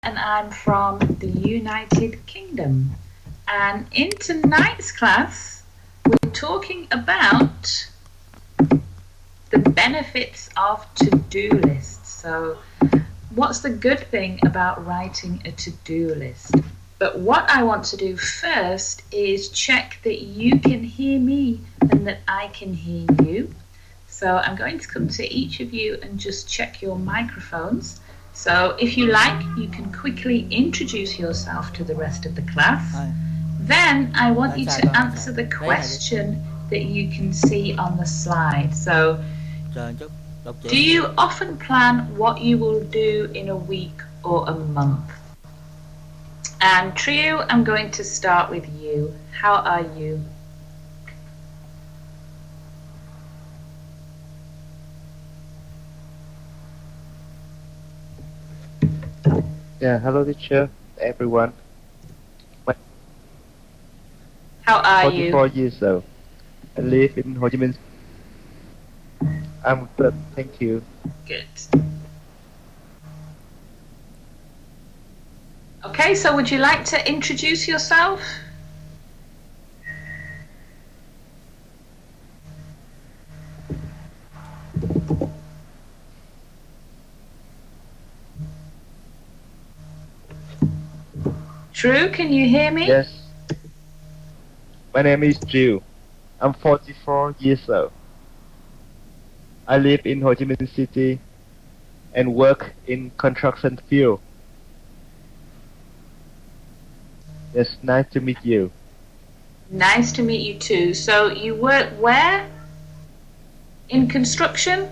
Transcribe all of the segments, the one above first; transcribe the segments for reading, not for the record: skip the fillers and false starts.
and I'm from the United Kingdom. And in tonight's class, we're talking about the benefits of to-do lists. So, what's the good thing about writing a to-do list? But what I want to do first is check that you can hear me and that I can hear you. So I'm going to come to each of you and just check your microphones. So if you like, you can quickly introduce yourself to the rest of the class. Hi. Then I want you to answer the question that you can see on the slide. So, do you often plan what you will do in a week or a month? And Trio, I'm going to start with you. How are you? Yeah, hello teacher, everyone. How are you? 44 years old. I live in Ho Chi Minh. I'm good, thank you. Good. Okay, so would you like to introduce yourself? True, can you hear me? Yes. My name is Jill. I'm 44 years old. I live in Ho Chi Minh City and work in construction field. Yes, nice to meet you. Nice to meet you too. So you work where? In construction?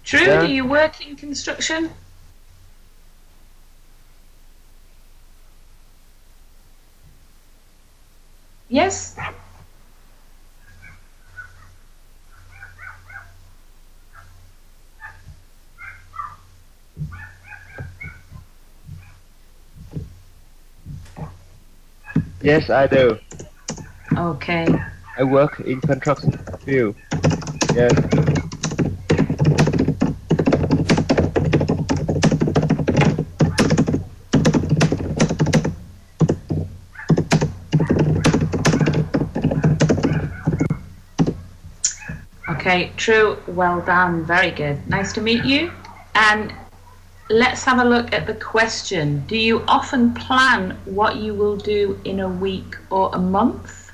True, Yeah. do you work in construction? Yes? Yes, I do. Okay. I work in construction field. Yes. Okay, True, well done, very good. Nice to meet you. And let's have a look at the question. Do you often plan what you will do in a week or a month?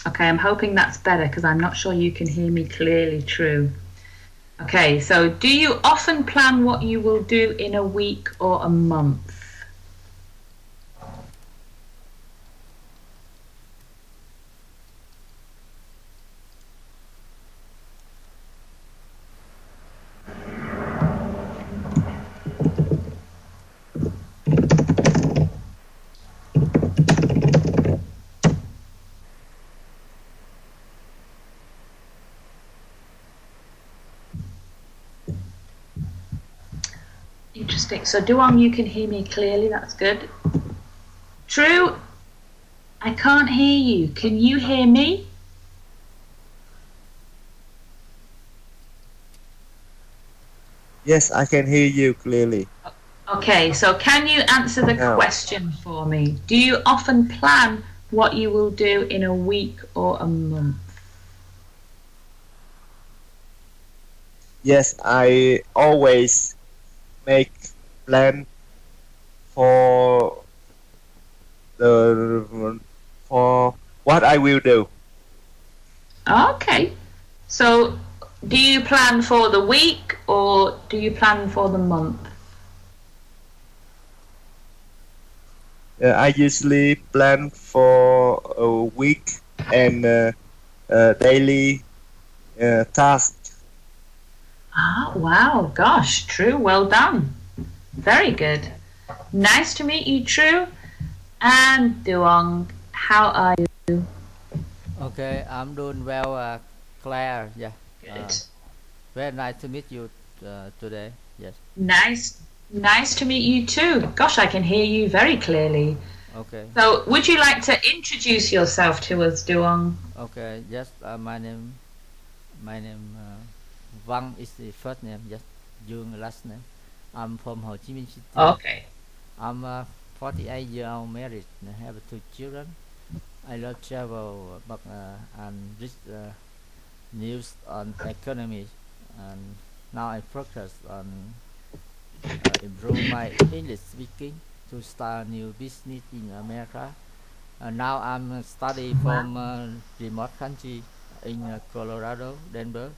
Okay, I'm hoping that's better because I'm not sure you can hear me clearly, True. Okay, so do you often plan what you will do in a week or a month? Interesting. So Duong, you can hear me clearly. That's good. True, I can't hear you. Can you hear me? Yes, I can hear you clearly. Okay, so can you answer the question for me? Do you often plan what you will do in a week or a month? Yes, I always make plan for what I will do. Okay. So do you plan for the week or do you plan for the month? I usually plan for a week and daily task. Ah, wow, gosh, True, well done. Very good. Nice to meet you, True. And Duong, how are you? Okay, I'm doing well, Claire. Yeah. Good. Very nice to meet you today. Yes. Nice to meet you too. Gosh, I can hear you very clearly. Okay. So, would you like to introduce yourself to us, Duong? Okay. Yes. My name Wang is the first name. Yes. Jung last name. I'm from Ho Chi Minh City. Okay. I'm 48 years old, married, and I have 2 children. I love travel, but and read news on economy, and now I focus on improve my English speaking to start new business in America. Now I'm study from remote country in Colorado, Denver.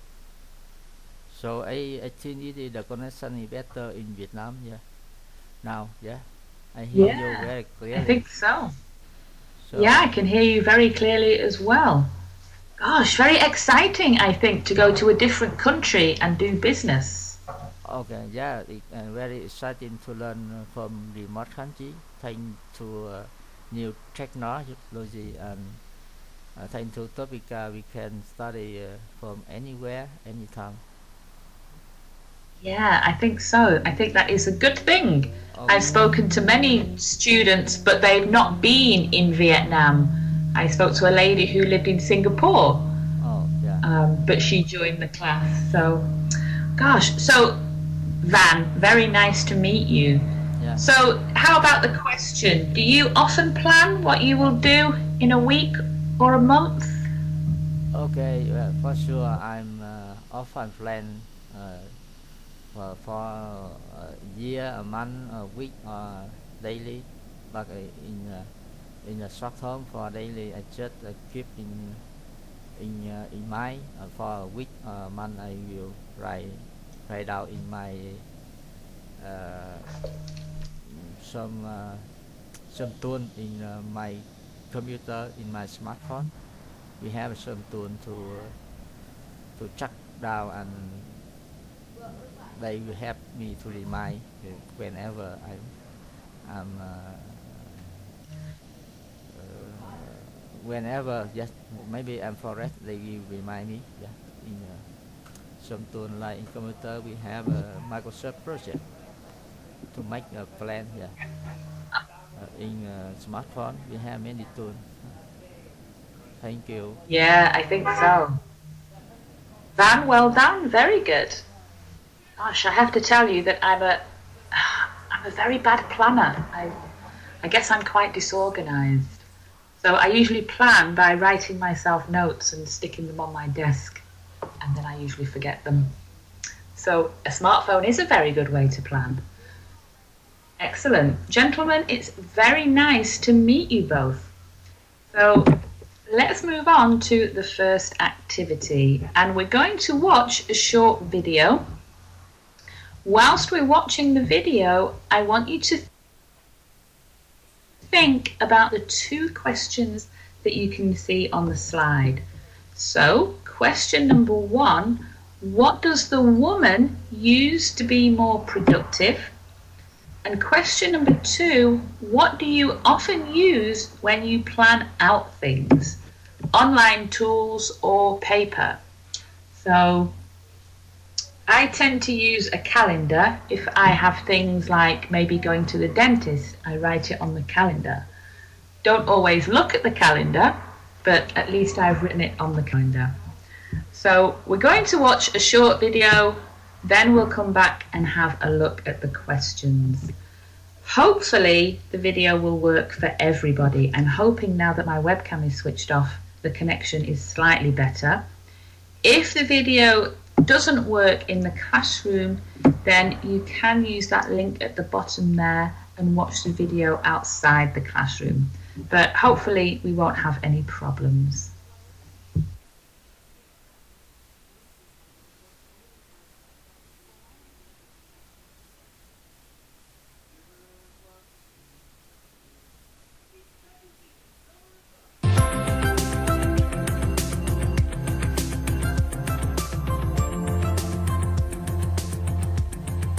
So I think the connection is better in Vietnam. Yeah. Now, yeah, I hear you very clearly. I think so. So, yeah, I can hear you very clearly as well. Gosh, very exciting, I think, to go to a different country and do business. Okay, yeah, very exciting to learn from remote country, thanks to new technology, and thanks to Topica, we can study from anywhere, anytime. Yeah, I think so. I think that is a good thing. Okay. I've spoken to many students, but they've not been in Vietnam. I spoke to a lady who lived in Singapore, Oh, yeah. but she joined the class. So, gosh, so Van, very nice to meet you. Yeah. So, how about the question? Do you often plan what you will do in a week or a month? Okay, for sure, I'm often plan for a year, a month, a week, or daily. But in the short term for daily, I just keep in mind. For a week, month, I will write down in my some tool in my computer, in my smartphone. We have some tool to check down, and they will help me to remind whenever I'm whenever, yes, maybe I'm forget, they will remind me. Yeah, in some tool like in computer we have a Microsoft project to make a plan. Yeah, in smartphone we have many tools. Thank you. Yeah, I think so. Van, well done. Very good. Gosh, I have to tell you that I'm a very bad planner. I guess I'm quite disorganized. So I usually plan by writing myself notes and sticking them on my desk, and then I usually forget them. So a smartphone is a very good way to plan. Excellent. Gentlemen, it's very nice to meet you both. So let's move on to the first activity, and we're going to watch a short video. Whilst we're watching the video, I want you to think about the 2 questions that you can see on the slide. So, question number 1, what does the woman use to be more productive? And question number 2, what do you often use when you plan out things? Online tools or paper? So, I tend to use a calendar. If I have things like maybe going to the dentist, I write it on the calendar. Don't always look at the calendar, but at least I've written it on the calendar. So we're going to watch a short video, then we'll come back and have a look at the questions. Hopefully the video will work for everybody. I'm hoping now that my webcam is switched off, the connection is slightly better. If the video doesn't work in the classroom, then you can use that link at the bottom there and watch the video outside the classroom. But hopefully we won't have any problems.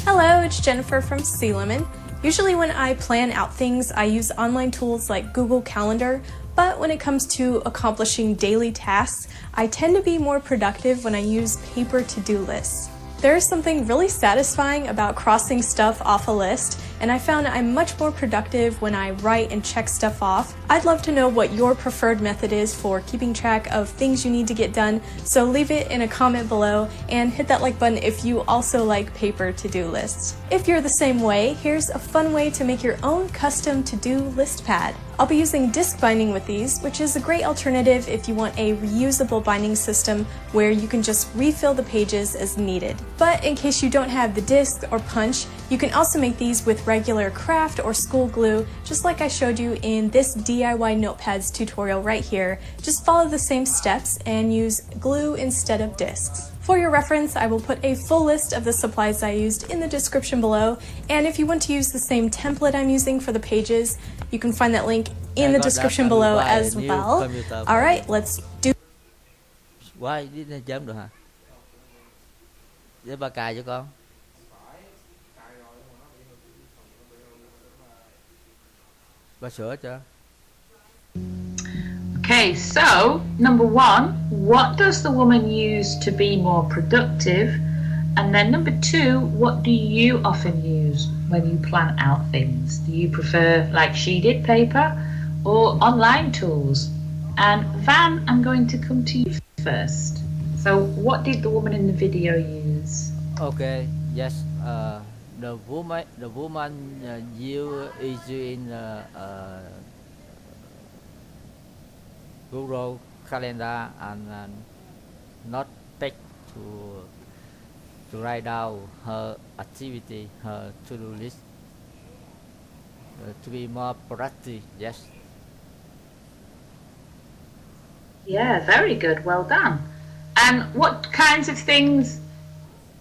Hello, it's Jennifer from Sealerman. Usually when I plan out things, I use online tools like Google Calendar, but when it comes to accomplishing daily tasks, I tend to be more productive when I use paper to-do lists. There is something really satisfying about crossing stuff off a list, and I found I'm much more productive when I write and check stuff off. I'd love to know what your preferred method is for keeping track of things you need to get done, so leave it in a comment below and hit that like button if you also like paper to-do lists. If you're the same way, here's a fun way to make your own custom to-do list pad. I'll be using disc binding with these, which is a great alternative if you want a reusable binding system where you can just refill the pages as needed. But in case you don't have the disc or punch, you can also make these with regular craft or school glue, just like I showed you in this DIY notepads tutorial right here. Just follow the same steps and use glue instead of discs. For your reference, I will put a full list of the supplies I used in the description below, and if you want to use the same template I'm using for the pages, you can find that link in the description below as well. Alright, let's do. Why didn't chấm được hả? Để bà cài cho con. Bà sửa cho. Okay, so number one, what does the woman use to be more productive? And then number two, what do you often use when you plan out things? Do you prefer, like she did, paper or online tools? And Van, I'm going to come to you first. So what did the woman in the video use? Okay, yes. The woman is in Google Calendar and not take to write down her activity, her to-do list, to be more productive. Yes. Yeah, very good. Well done. And what kinds of things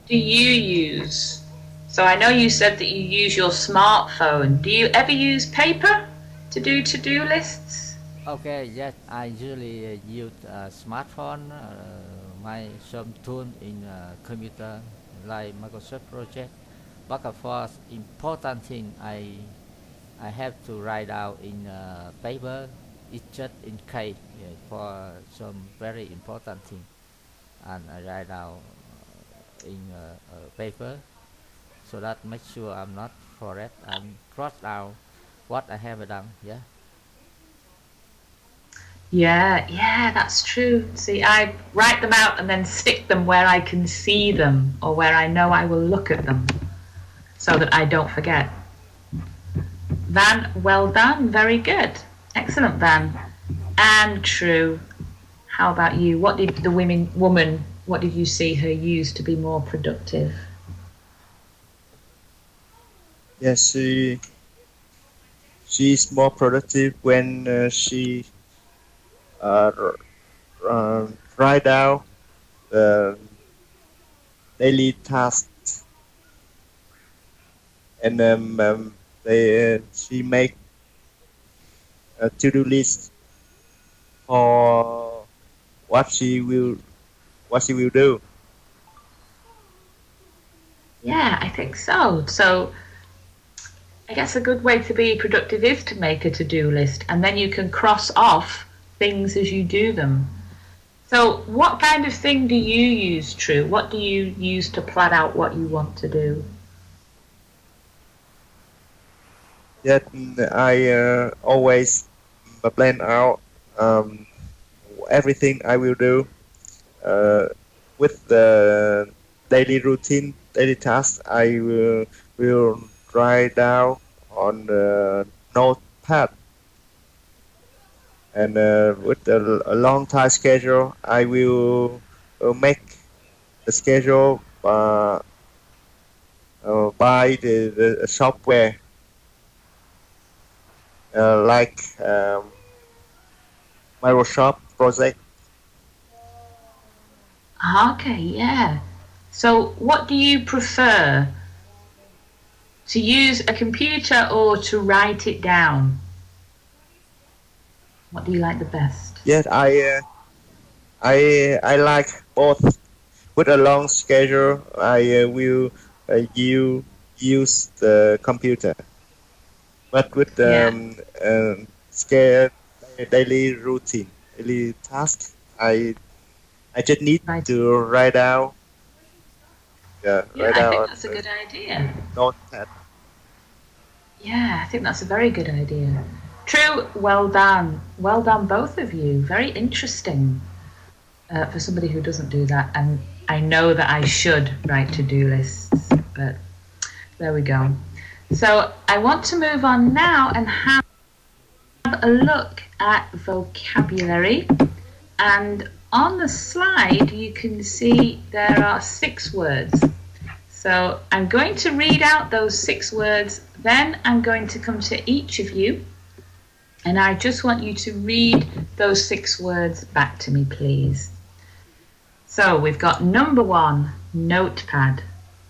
do you use? So I know you said that you use your smartphone. Do you ever use paper to do to-do lists? Okay, yes, I usually use a smartphone, some tool in computer like Microsoft Project. But for important thing, I have to write out in paper. It's just in case for some very important thing, and I write out in paper, so that make sure I'm not forget and cross out what I have done. Yeah, that's true. See, I write them out and then stick them where I can see them or where I know I will look at them so that I don't forget. Van, well done. Very good. Excellent, Van. And True, how about you? What did the woman, what did you see her use to be more productive? Yes, she's more productive when she write down the daily tasks, and she make a to-do list for what she will do. Yeah, I think so. So I guess a good way to be productive is to make a to-do list, and then you can cross off things as you do them. So what kind of thing do you use, True? What do you use to plan out what you want to do? Yes, I always plan out everything I will do with the daily routine, daily tasks. I will write down on the notepad. And with a long time schedule, I will make the schedule by the software like Microsoft Project. Okay, yeah. So what do you prefer? To use a computer or to write it down? What do you like the best? Yes, I like both. With a long schedule, I will use the computer. but with scale daily routine, daily task, I just need Right. to write down. Yeah, Write I down think on that's a good idea. notepad. Yeah, I think that's a very good idea. True, well done. Well done, both of you. Very interesting for somebody who doesn't do that. And I know that I should write to-do lists, but there we go. So I want to move on now and have a look at vocabulary. And on the slide, you can see there are 6 words. So I'm going to read out those 6 words, then I'm going to come to each of you, and I just want you to read those 6 words back to me, please. So we've got number 1, notepad.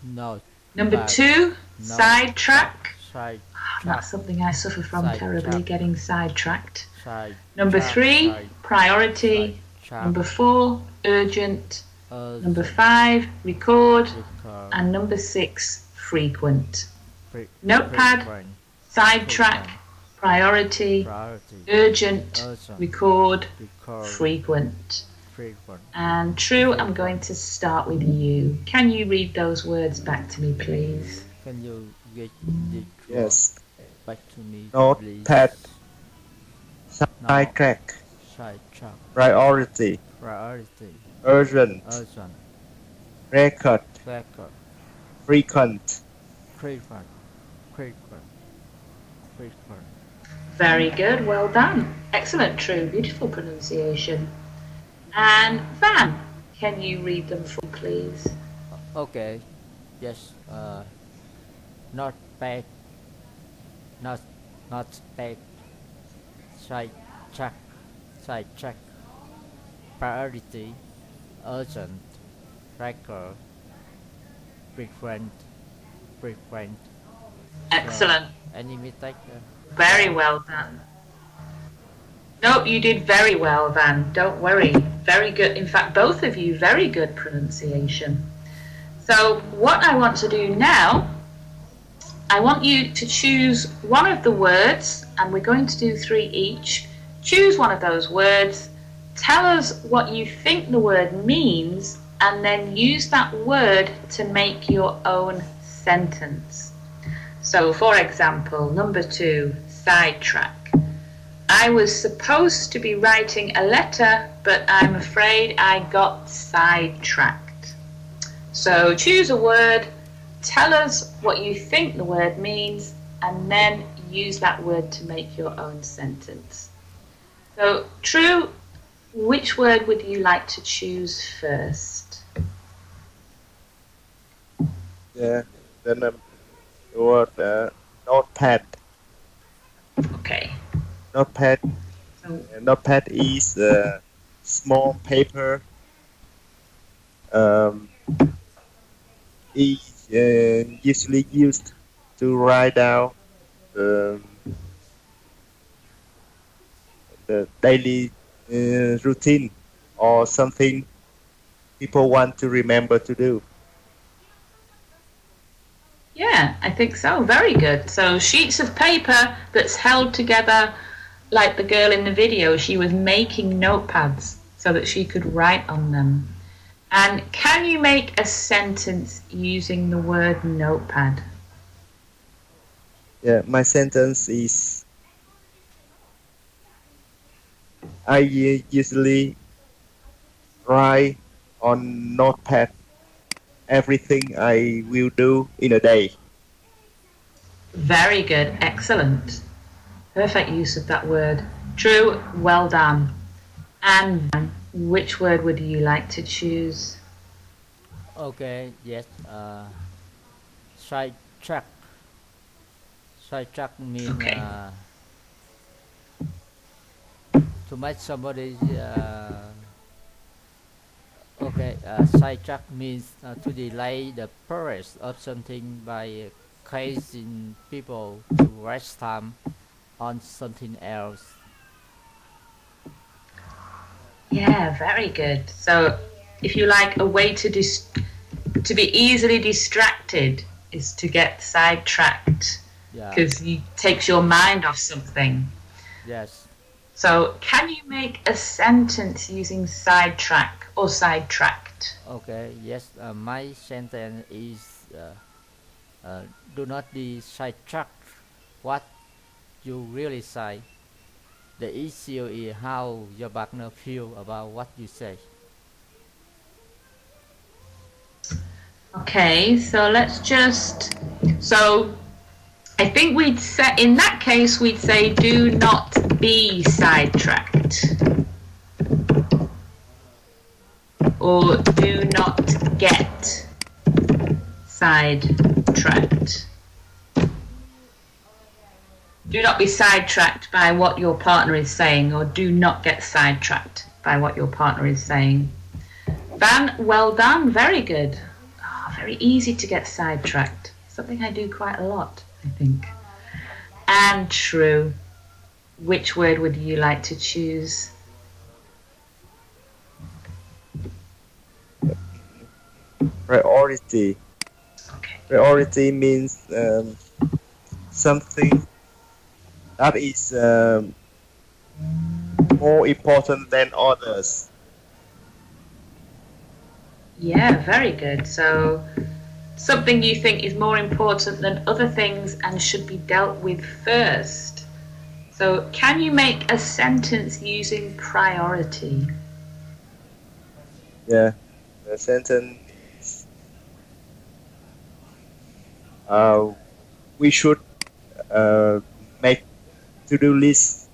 Note. Number 2, sidetrack. Side. That's something I suffer from terribly, getting sidetracked. Side. Number 3, priority. Side. Number 4, urgent. Number 5, record. And number 6, frequent. Notepad, sidetrack, priority, urgent, record, frequent. And True, I'm going to start with you. Can you read those words back to me, please? Can you get the Yes. back to me, Notepad, sidetrack, Sidetrack. priority, Priority. urgent, Urgent. record, Record. frequent. Frequent. Frequent. Frequent. Very good, well done. Excellent, True, beautiful pronunciation. And Van, can you read them for me, please? Okay. Yes. Not bad. Not bad. Sidetrack. Sidetrack. Priority. Urgent. Record. Frequent. Frequent. Excellent. Any mistake? Very well done. Nope, you did very well, Van. Don't worry. Very good. In fact, both of you, very good pronunciation. So what I want to do now, I want you to choose one of the words, and we're going to do 3 each. Choose one of those words, tell us what you think the word means, and then use that word to make your own sentence. So, for example, number 2, sidetrack. I was supposed to be writing a letter, but I'm afraid I got sidetracked. So choose a word, tell us what you think the word means, and then use that word to make your own sentence. So, True, which word would you like to choose first? Yeah, then the word notepad. Okay. Notepad. So, Notepad is a small paper. Is usually used to write down the daily routine or something people want to remember to do. yeah, I think so. Very good. So sheets of paper that's held together like the girl in the video. She was making notepads so that she could write on them. And can you make a sentence using the word notepad? Yeah, my sentence is I usually write on notepad everything I will do in a day. Very good. Excellent. Perfect use of that word. True. Well done. And which word would you like to choose? Okay. Yes. Sidetrack. Sidetrack means Okay. To make somebody. Okay. Sidetrack means to delay the progress of something by causing people to waste time on something else. Yeah, very good. So, if you like, a way to be easily distracted is to get sidetracked. Yeah. because it takes your mind off something. Yes. So, can you make a sentence using sidetrack or sidetracked? Okay. Yes. My sentence is do not be sidetracked. What you really say. The issue is how your partner feel about what you say. Okay, so let's just. So, I think we'd say, in that case, we'd say do not be sidetracked. Or do not get sidetracked. Do not be sidetracked by what your partner is saying, or do not get sidetracked by what your partner is saying. Van, well done, very good. Oh, very easy to get sidetracked. Something I do quite a lot, I think. And true. Which word would you like to choose? Priority. Okay. Priority means something that is more important than others. Yeah, very good. So, something you think is more important than other things and should be dealt with first. So, can you make a sentence using priority? Yeah, the sentence is we should make to-do list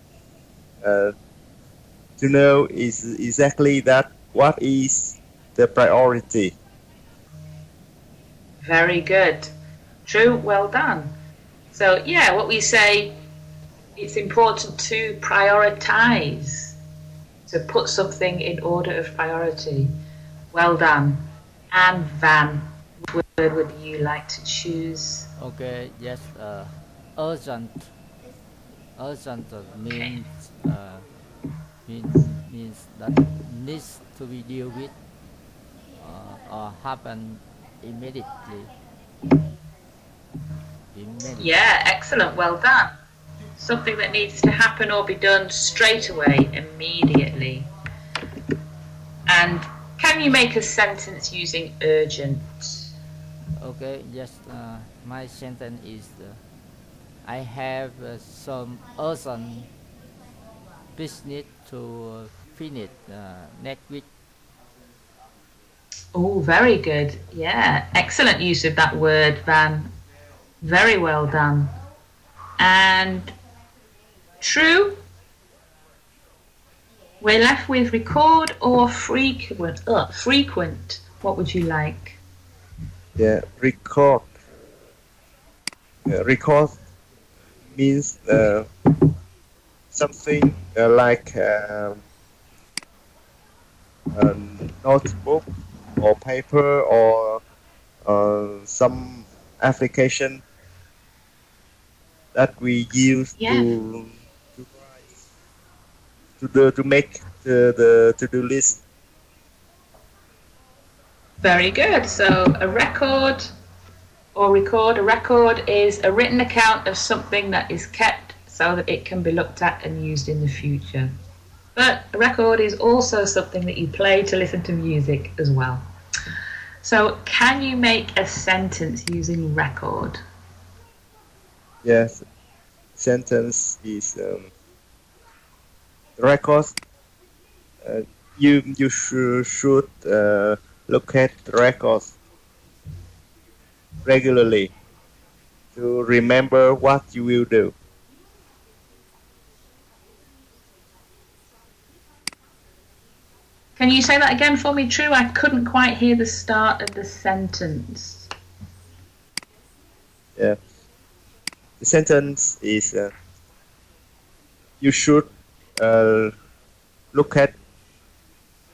to know is exactly that what is the priority. Very good. True, well done. So, yeah, what we say, it's important to prioritize, to put something in order of priority. Well done. And Van, which word would you like to choose? Okay. Yes. Urgent. Urgent means means that needs to be dealt with or happen immediately. Yeah, excellent. Well done. Something that needs to happen or be done straight away, immediately. And can you make a sentence using urgent? Okay. Yes. My sentence is I have some urgent business to finish next week. Oh, very good. Yeah, excellent use of that word, Van. Very well done. And true. We're left with record or frequent. Frequent. What would you like? Yeah, record. Record means something like a notebook or paper or some application that we use to make the to-do list. Very good. So a record or record. A record is a written account of something that is kept so that it can be looked at and used in the future. But a record is also something that you play to listen to music as well. So can you make a sentence using record? Yes, sentence is records. You should look at records regularly to remember what you will do. Can you say that again for me, True? I couldn't quite hear the start of the sentence. Yeah. The sentence is you should look at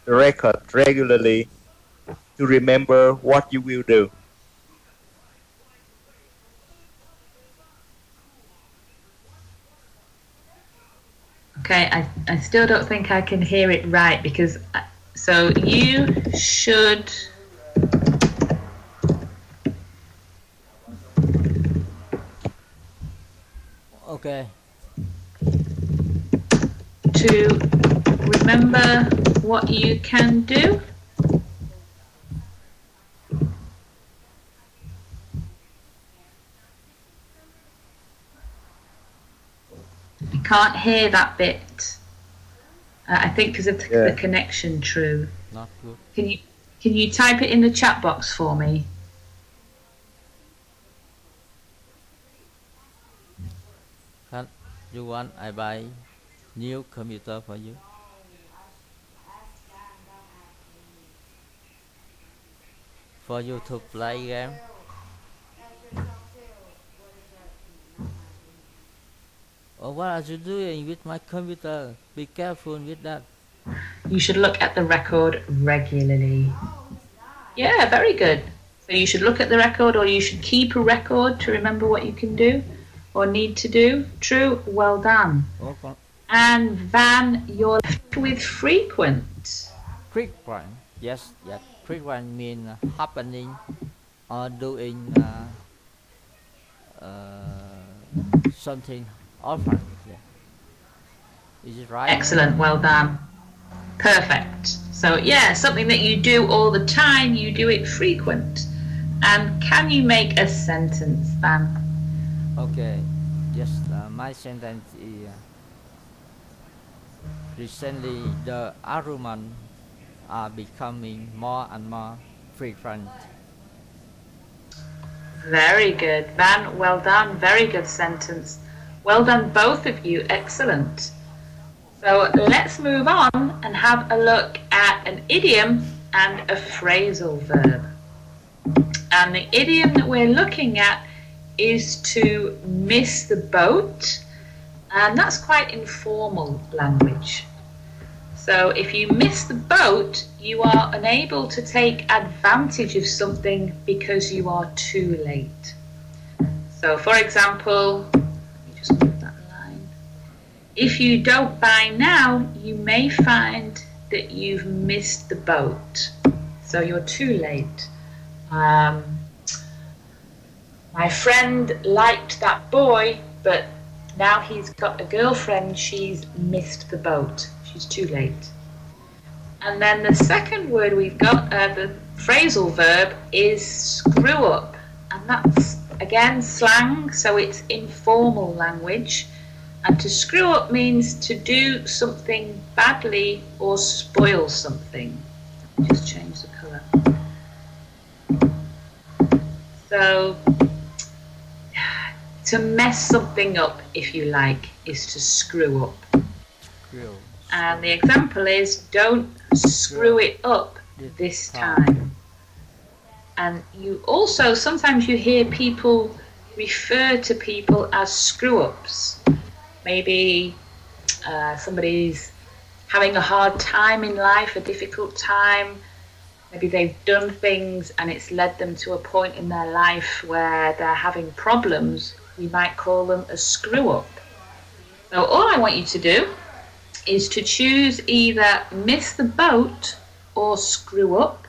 the record regularly to remember what you will do. Okay, I still don't think I can hear it right because so you should Okay. To remember what you can do. I can't hear that bit. I think because of the connection, True. Not good. Can you type it in the chat box for me? You want I buy new computer for you? For you to play game? Oh, what are you doing with my computer? Be careful with that. You should look at the record regularly. Yeah, very good. So you should look at the record, or you should keep a record to remember what you can do or need to do. True, well done. Okay. And Van, you're left with frequent. Frequent, yes, yes. Frequent means happening or doing something often. Yeah. Is it right? Excellent, well done. Perfect. So yeah, something that you do all the time, you do it frequent. And can you make a sentence, Van? Okay, yes, my sentence is recently the arguments are becoming more and more frequent. Very good, Van, well done, very good sentence. Well done, both of you, excellent. So let's move on and have a look at an idiom and a phrasal verb. And the idiom that we're looking at is to miss the boat, and that's quite informal language. So if you miss the boat, you are unable to take advantage of something because you are too late. So for example, let me just move that line. If you don't buy now, you may find that you've missed the boat. So you're too late. My friend liked that boy, but now he's got a girlfriend, she's missed the boat. She's too late. And then the second word we've got, the phrasal verb, is screw up. And that's, again, slang, so it's informal language. And to screw up means to do something badly or spoil something. Just change the colour. So, to mess something up, if you like, is to screw up. And the example is, don't screw it up this time. And you also, sometimes you hear people refer to people as screw-ups. Maybe somebody's having a hard time in life, a difficult time. Maybe they've done things and it's led them to a point in their life where they're having problems. We might call them a screw-up. So all I want you to do is to choose either miss the boat or screw up,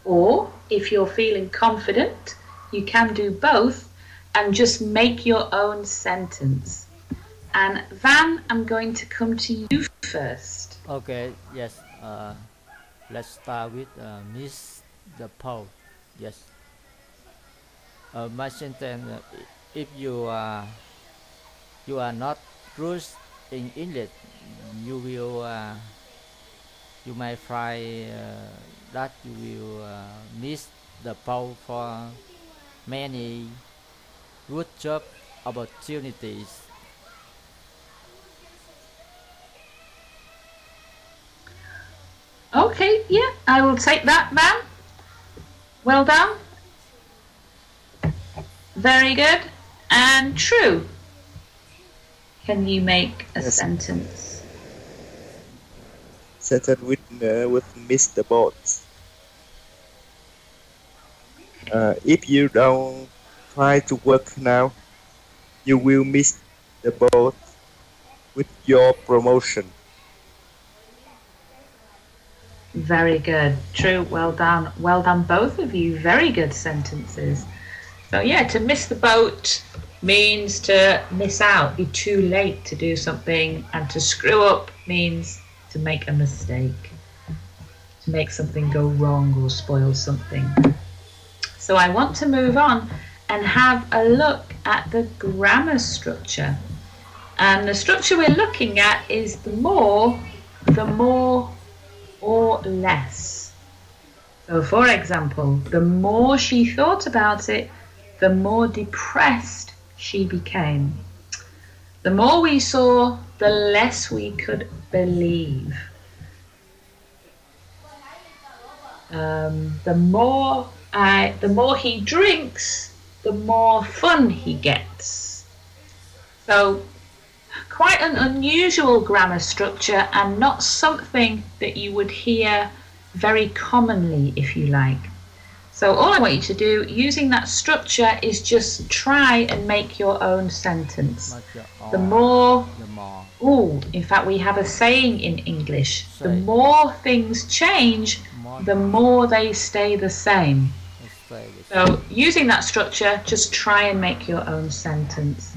or if you're feeling confident, you can do both and just make your own sentence. And Van, I'm going to come to you first. Okay, yes. Let's start with miss the boat. Yes. My sentence: if you are not good in English, you will you might find that you will miss the boat for many good job opportunities. Okay, yeah, I will take that, Van. Well done. Very good. And True. Can you make a sentence? Sentence with miss the boat. If you don't try to work now, you will miss the boat with your promotion. Very good. True. Well done. Well done, both of you. Very good sentences. So yeah, to miss the boat means to miss out, be too late to do something, and to screw up means to make a mistake, to make something go wrong or spoil something. So I want to move on and have a look at the grammar structure. And the structure we're looking at is the more, or less. So for example, the more she thought about it, the more depressed she became. The more we saw, the less we could believe. The more he drinks, the more fun he gets. So quite an unusual grammar structure, and not something that you would hear very commonly, if you like. So all I want you to do using that structure is just try and make your own sentence. The more. Oh, in fact, we have a saying in English. The more things change, the more they stay the same. So using that structure, just try and make your own sentence.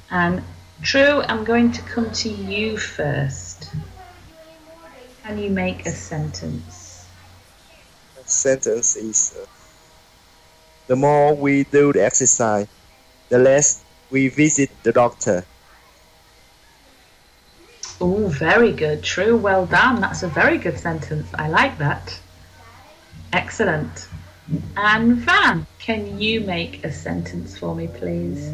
And True, I'm going to come to you first. Can you make a sentence? The sentence is the more we do the exercise, the less we visit the doctor. Oh, very good. True, well done. That's a very good sentence. I like that. Excellent. And Van, can you make a sentence for me, please?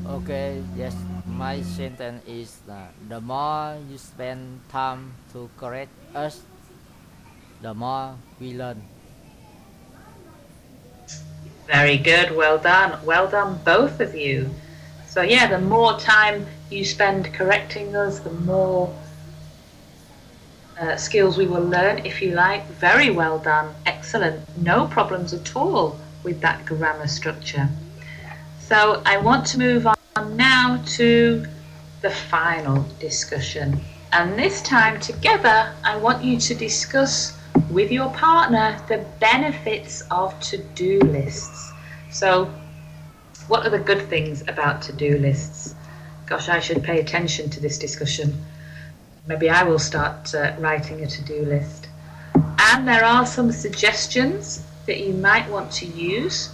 Okay, yes. My sentence is the more you spend time to correct us, the more we learn. Very good. Well done. Well done, both of you. So yeah, the more time you spend correcting us, the more skills we will learn, if you like. Very well done. Excellent. No problems at all with that grammar structure. So I want to move on now to the final discussion. And this time together, I want you to discuss with your partner the benefits of to-do lists. So what are the good things about to-do lists? Gosh, I should pay attention to this discussion. Maybe I will start writing a to-do list. And there are some suggestions that you might want to use.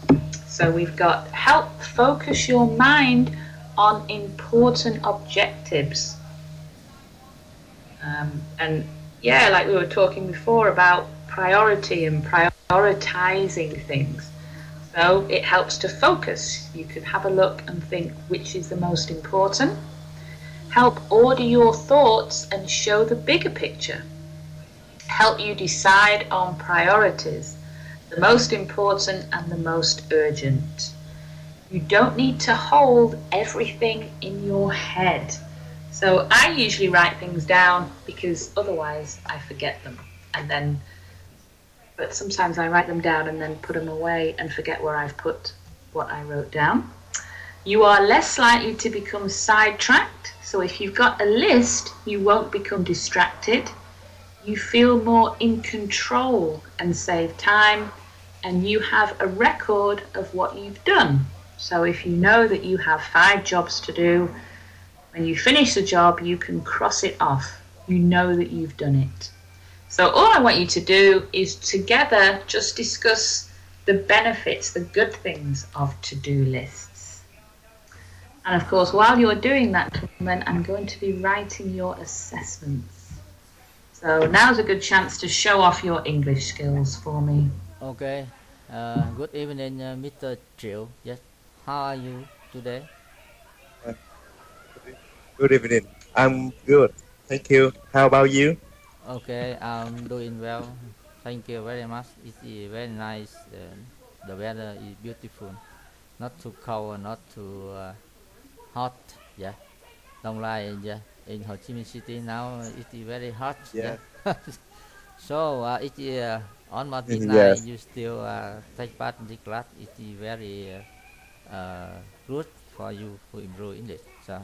So we've got help focus your mind on important objectives. And yeah, like we were talking before about priority and prioritizing things. So it helps to focus. You could have a look and think which is the most important. Help order your thoughts and show the bigger picture. Help you decide on priorities, the most important and the most urgent. You don't need to hold everything in your head. So I usually write things down because otherwise I forget them. But sometimes I write them down and then put them away and forget where I've put what I wrote down. You are less likely to become sidetracked. So if you've got a list, you won't become distracted. You feel more in control and save time, and you have a record of what you've done. So if you know that you have 5 jobs to do, when you finish the job, you can cross it off. You know that you've done it. So all I want you to do is together just discuss the benefits, the good things of to-do lists. And of course, while you're doing that, I'm going to be writing your assessments. So now's a good chance to show off your English skills for me. Okay. Good evening, Mr. Triệu. Yes. How are you today? Good evening. I'm good. Thank you. How about you? Okay, I'm doing well. Thank you very much. It's very nice. The weather is beautiful. Not too cold, not too hot. Yeah. Don't lie. Yeah. In Ho Chi Minh City now, it is very hot. Yeah. So it is on Monday night. Yes. You still take part in the class. It is very good for you to improve English. So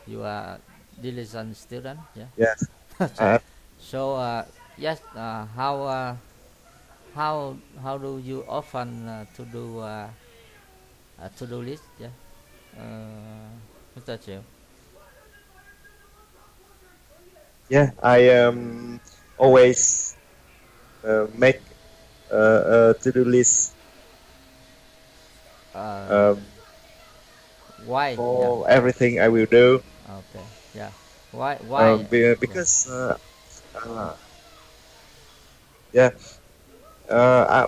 you are diligent student. Yeah. Yes. So yes, how do you often to do list? Yeah, Mr. Chiu? Yeah, I always make a to-do list Uh, why? Yeah. for everything I will do. Okay. Yeah. Why? Why? Yeah. Because uh, yeah,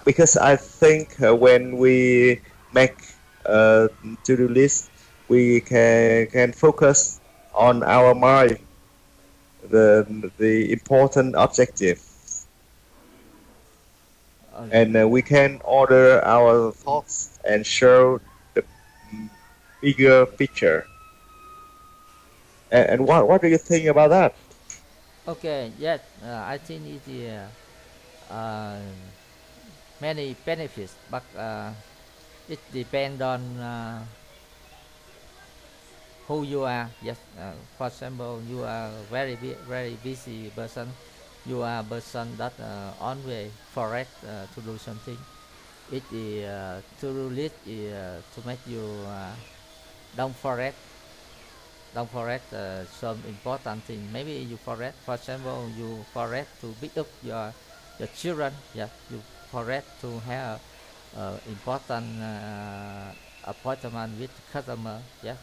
because I think when we make a to-do list, we can focus on our mind, the important objective, and we can order our thoughts and show the bigger picture. And what do you think about that? Okay. Yes. I think it many benefits, but it depends on who you are. Yes. For example, you are very busy person. You are a person that always forget to do something. It is to list is to make you don't forget some important thing. Maybe you forget, for example, you forget to pick up your children. Yeah, you forget to have important appointment with customer. Yeah,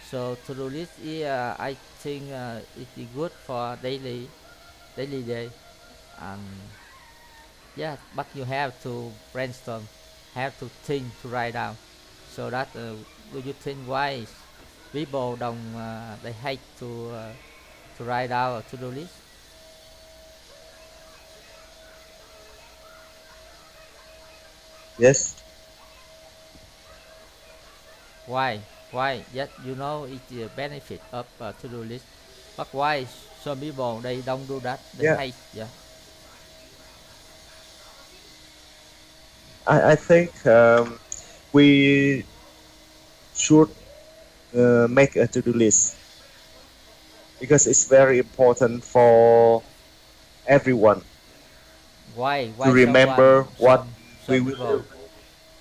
so to do list is I think it is good for daily day. And yeah, but you have to brainstorm, have to think, to write down. So that do you think why people don't they hate to write down a to-do list? Yes. Why? Yes, you know it's a benefit of to-do list, but why some people they don't do that? They Yeah. hate. Yeah. I think we should make a to-do list because it's very important for everyone Why? to Why remember what we some will people do.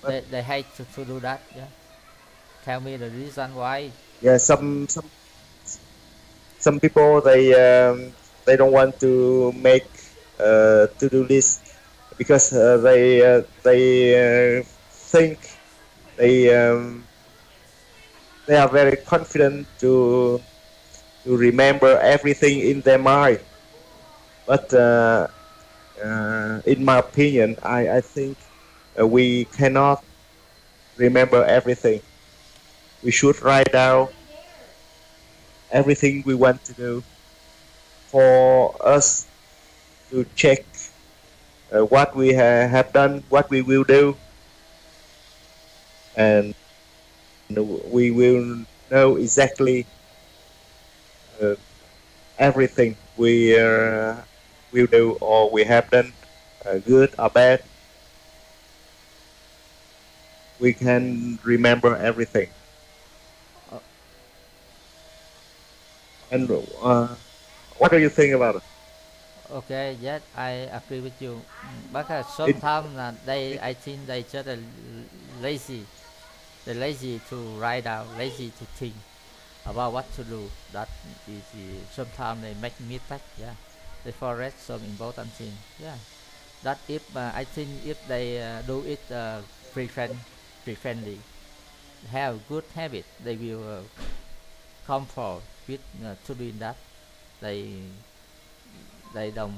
But they hate to do that? Yeah. Tell me the reason why. yeah, some people they don't want to make a to-do list because they think they are very confident to remember everything in their mind. But in my opinion, I think we cannot remember everything. We should write down everything we want to do for us to check what we have done, what we will do, and we will know exactly uh, everything we will do or we have done, good or bad. We can remember everything. Uh, And what do you think about it? Okay, yes, I agree with you. But It, sometimes they, it I think they just lazy. They lazy to write down, lazy to think about what to do. That is sometimes they make mistake. Yeah, they forget some important thing. Yeah, that if I think if they do it frequently, have good habit, they will comfort with to doing that. They they don't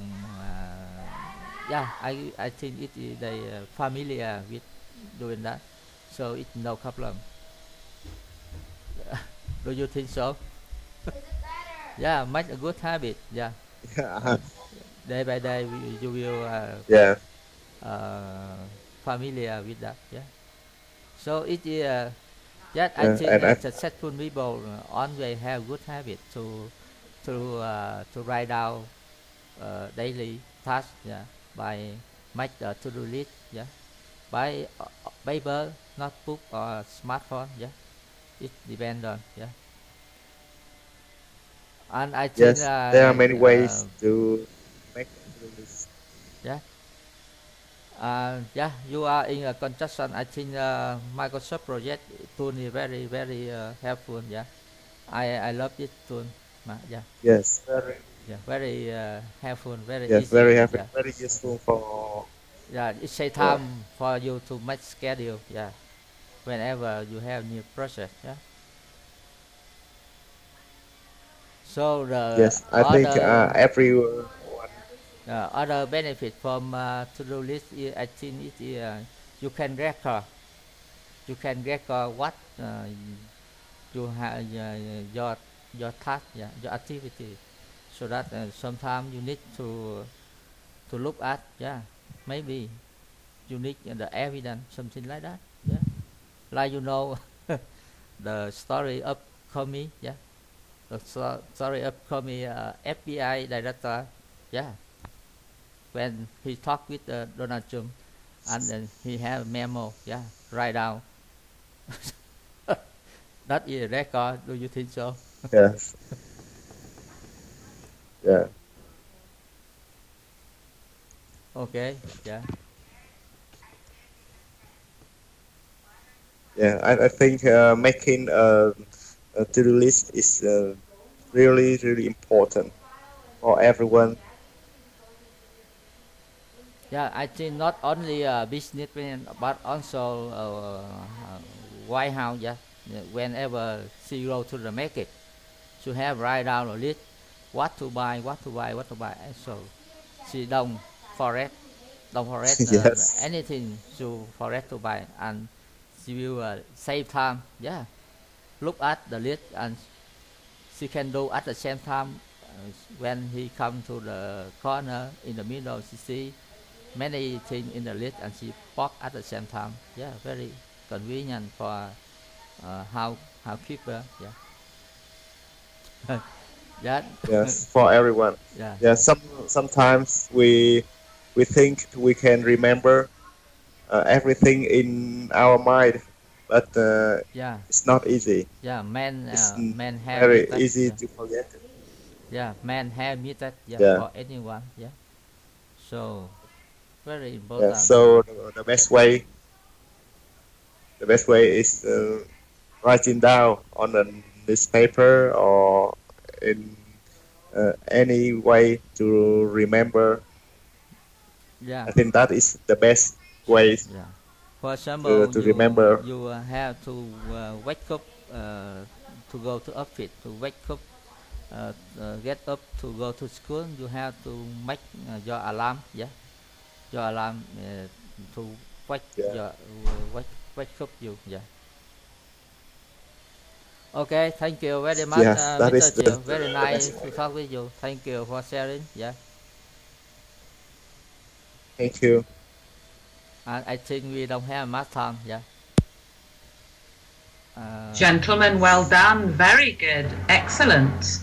yeah I think it is they familiar with doing that, so it's no problem. Do you think so? Yeah, make a good habit. Yeah, day by day you will yeah, uh, familiar with that. Yeah, so it is yeah, I yeah, think and I, successful people always have good habit to write down daily task. Yeah, by make a to-do list. Yeah, by paper, notebook, or smartphone. Yeah, it depends on. Yeah, and I think yes, there are many ways to make a to-do list. yeah, Yeah, you are in a construction. I think Microsoft project tool is very helpful. Yeah, I love this tool. Yeah, Yes, very. yeah, very helpful, very Yes, easy. very happy, Yeah, very useful for. yeah, it save Yeah. time for you to make schedule. Yeah, whenever you have new project. Yeah. So the Yes, I think everyone. other benefit from to-do list is, I think it is you can record what you have your task, yeah, your activity, so that sometimes you need to look at, yeah, maybe you need the evidence, something like that, yeah, like the story of Comey, yeah, the story of Comey, FBI director, yeah, when he talked with Donald Trump, and then he have a memo, yeah, write down. That is a record. Do you think so? Yes. Yeah. Okay. Yeah. Yeah. I think making a to-do list is really important for everyone. Yeah. I think not only businessmen but also White House. Yeah. Yeah, whenever she go to the market, she have write down a list what to buy, what to buy, what to buy. And so she don't forget Yes. anything she forget to buy, and she will save time. Yeah. Look at the list, and she can do at the same time. When he come to the corner in the middle, she see many things in the list, and she walk at the same time. Yeah, very convenient for housekeeper. Yeah. Yeah. Yes, for everyone. Yeah. Yeah. Sometimes we think we can remember everything in our mind, but Yeah. it's not easy. Yeah. It's Men have very method. easy Yeah. to forget. Yeah. Men have method. Yeah. Yeah. For anyone. Yeah. So very Yeah. important. So the best way is writing down on a newspaper or in any way to remember. Yeah. I think that is the best way Yeah. For example, to remember. you have to wake up to go to office, to wake up, get up to go to school. You have to make your alarm. Yeah. Your alarm to wake Yeah. your wake up you. Yeah. Okay. Thank you very much, Yes, that Mr. is Chiu. Very the nice best to way. talk with you. Thank you for sharing. Yeah. Thank you. And I think we don't have much time. Yeah. Gentlemen, well done. Very good. Excellent.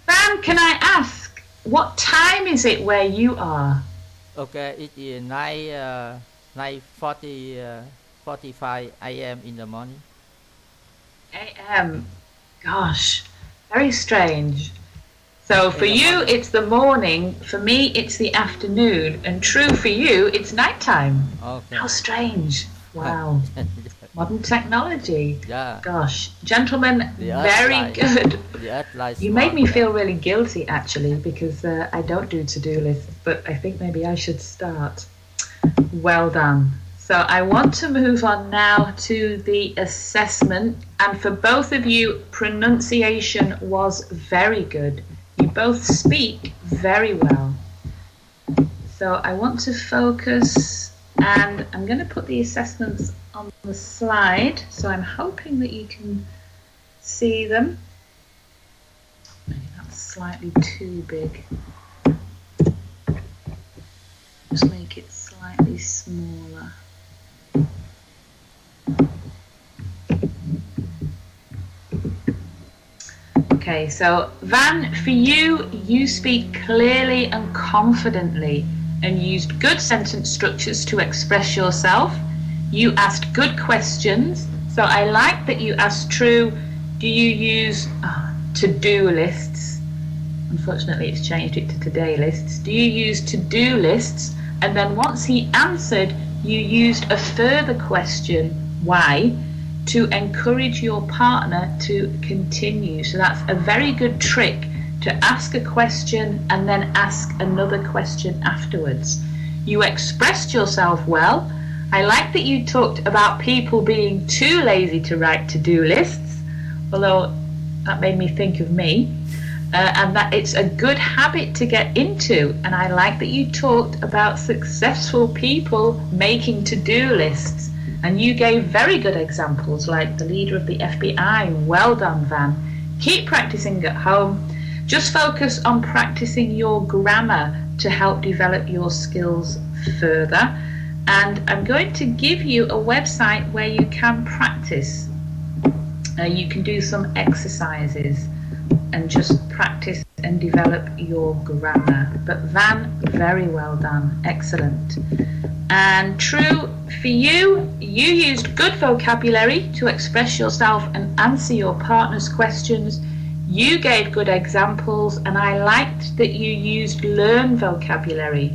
Van, can I ask, what time is it where you are? Okay, it is 9:45 a.m. in the morning. AM. Gosh, very strange. So for In the you, morning. it's the morning. For me, it's the afternoon. And true for you, it's nighttime. Okay. How strange. Wow. Modern technology. Yeah. Gosh. Gentlemen, The Earth very lies- good. The earth lies You made small. me feel really guilty, actually, because I don't do to-do lists, but I think maybe I should start. Well done. So I want to move on now to the assessment. And for both of you, pronunciation was very good. You both speak very well. So I want to focus, and I'm going to put the assessments on the slide. So I'm hoping that you can see them. Maybe that's slightly too big. Just make it slightly smaller. Okay, so Van, for you, you speak clearly and confidently and used good sentence structures to express yourself. You asked good questions. So I like that you asked True, do you use to-do lists? Unfortunately, it's changed it to today lists. Do you use to-do lists And then once he answered, you used a further question, why, to encourage your partner to continue. So that's a very good trick, to ask a question and then ask another question afterwards. You expressed yourself well. I like that you talked about people being too lazy to write to-do lists, although that made me think of me, and that it's a good habit to get into. And I like that you talked about successful people making to-do lists, and you gave very good examples like the leader of the FBI. Well done, Van. Keep practicing at home. Just focus on practicing your grammar to help develop your skills further. And I'm going to give you a website where you can practice. You can do some exercises and just practice and develop your grammar. But Van, very well done. Excellent. And True, for you, you used good vocabulary to express yourself and answer your partner's questions. You gave good examples, and I liked that you used learned vocabulary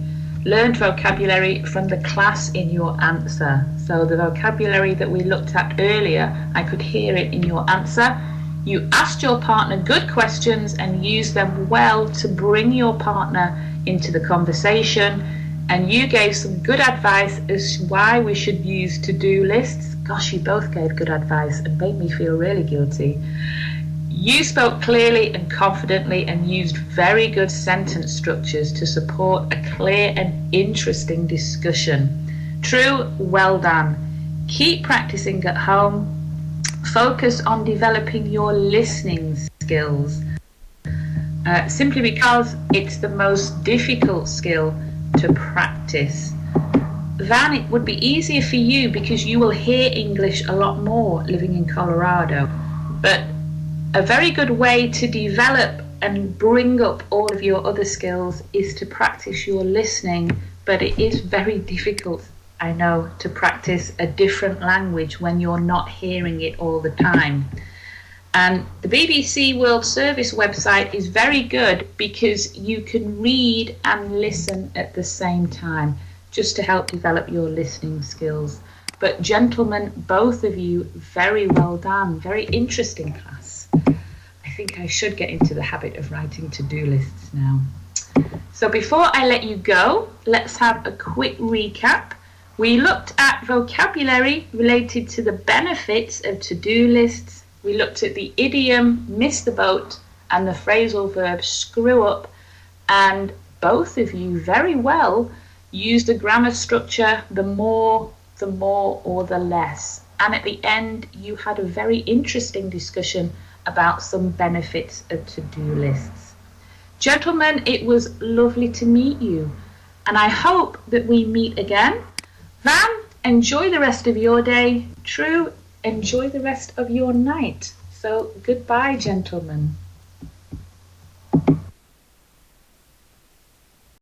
from the class in your answer. So the vocabulary that we looked at earlier, I could hear it in your answer. You asked your partner good questions and used them well to bring your partner into the conversation. And you gave some good advice as to why we should use to-do lists. Gosh, you both gave good advice and made me feel really guilty. You spoke clearly and confidently and used very good sentence structures to support a clear and interesting discussion. True, well done. Keep practicing at home. Focus on developing your listening skills, simply because it's the most difficult skill to practice. Van, it would be easier for you because you will hear English a lot more living in Colorado. But a very good way to develop and bring up all of your other skills is to practice your listening. But it is very difficult, I know, to practice a different language when you're not hearing it all the time. And the BBC World Service website is very good because you can read and listen at the same time, just to help develop your listening skills. But gentlemen, both of you, very well done. Very interesting class. I think I should get into the habit of writing to-do lists now. So before I let you go, let's have a quick recap. We looked at vocabulary related to the benefits of to-do lists. We looked at the idiom miss the boat and the phrasal verb screw up, and both of you very well used the grammar structure the more or the less. And at the end you had a very interesting discussion about some benefits of to-do lists. Gentlemen, it was lovely to meet you, and I hope that we meet again. Van, enjoy the rest of your day. True, enjoy the rest of your night. So goodbye, gentlemen.